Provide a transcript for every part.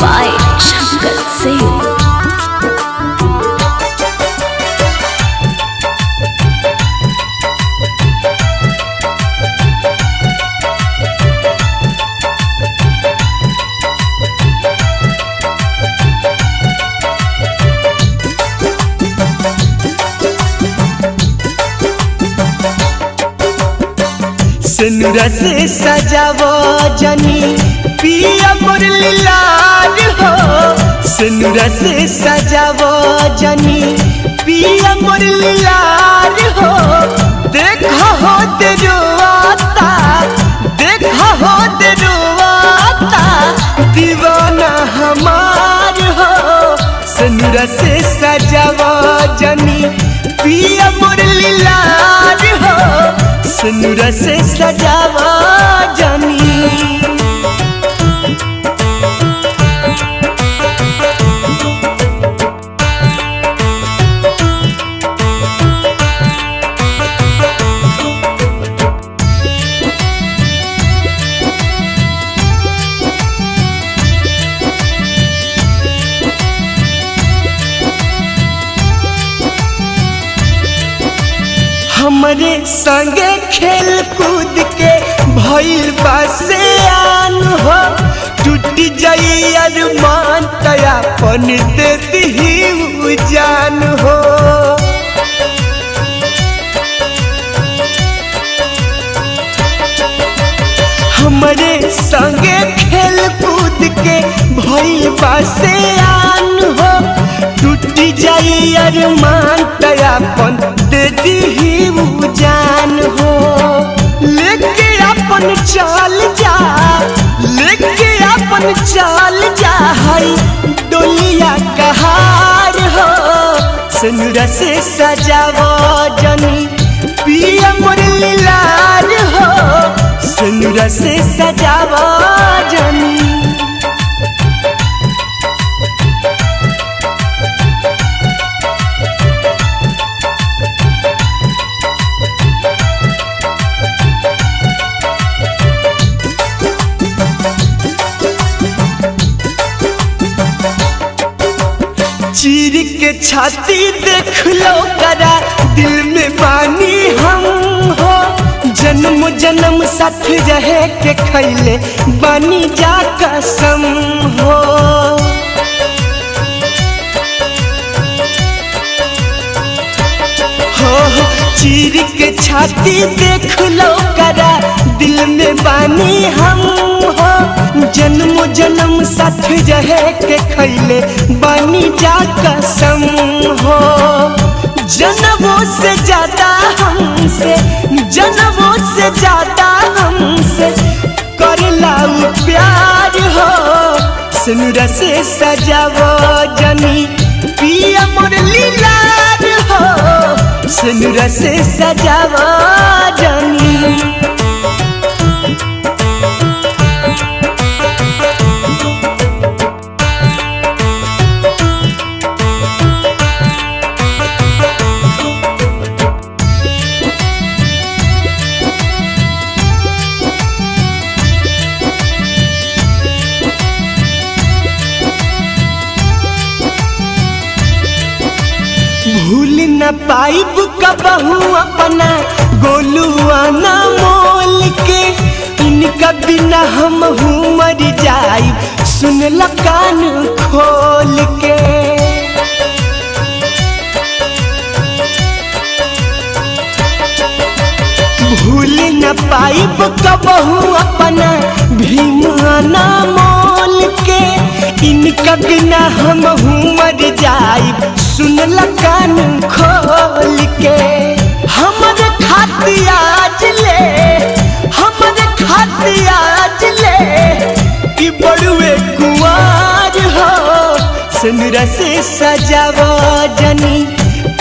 by Shankar Singh. सिनुरा से सजावो जनी पिया मुरली लाल हो। सिनुरा से सजावो जनी पिया मुरली लाल हो। देखो हो तेरुआता, देखो हो तेरुआता दीवाना हमार हो। सिनुरा से सजावो जनी पिया मुरली लाल हो। सिनुरा से सजावा जानी। हमरे संगे खेल कूद के भइल बासे आन हो। टूट जाई अरमान तया पन दे दी जान हो। हमरे संगे खेल कूद के भइल बासे आन हो। टूट जाई अरमान तया पन दे दी जान हो। लेके अपन चाल जा, लेके अपन चाल जा हई डोलिया कहार हो। सिनुरा से सजावो जनी पिया मुरली लाल हो। सिनुरा से सजावो जनी। चीर के छाती देख लो करा दिल में बानी हम हो। जन्म जन्म साथ रहे के खैले बानी जा कसम हो। चीर के छाती देख लो करा दिल में बानी हम हो। जन्म जन्म साथ रहे के खैले बानी जा कसम हो। जन्मों से ज्यादा हमसे, जन्मों से ज्यादा हमसे करला प्यार हो। सिनुरा से सजावो जनी पिया मुरली लाल हो। सिनुरा से सजावो जनी। भूल न पाइब कबहू अपना गोलुआ ना मोल के। इनका बिना हम मर जाइब सुन ल कान खोल के। भूल न पाइब कबहू अपना भीमा ना मोल के। इनका बिना हम मर जाइब सुन ल कान खोल के। हमर खाती आज ले, हमर खाती आज ले कि बड़ुए कुंवार हो। सिनुरा से सजावो जनी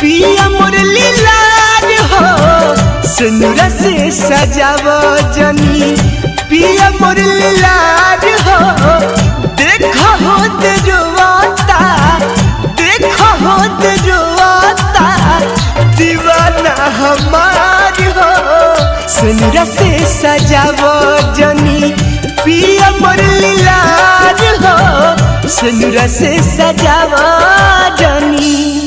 पिया मुरली लाल हो। सिनुरा से सजावो जनी पिया मुरली लाल हो। देखो हो तेरुआता, देखो हो तेरुआता दीवाना हमार हो। सिनुरा से सजावो जनी पिया मुरली लाल हो। सिनुरा से सजावा जानी।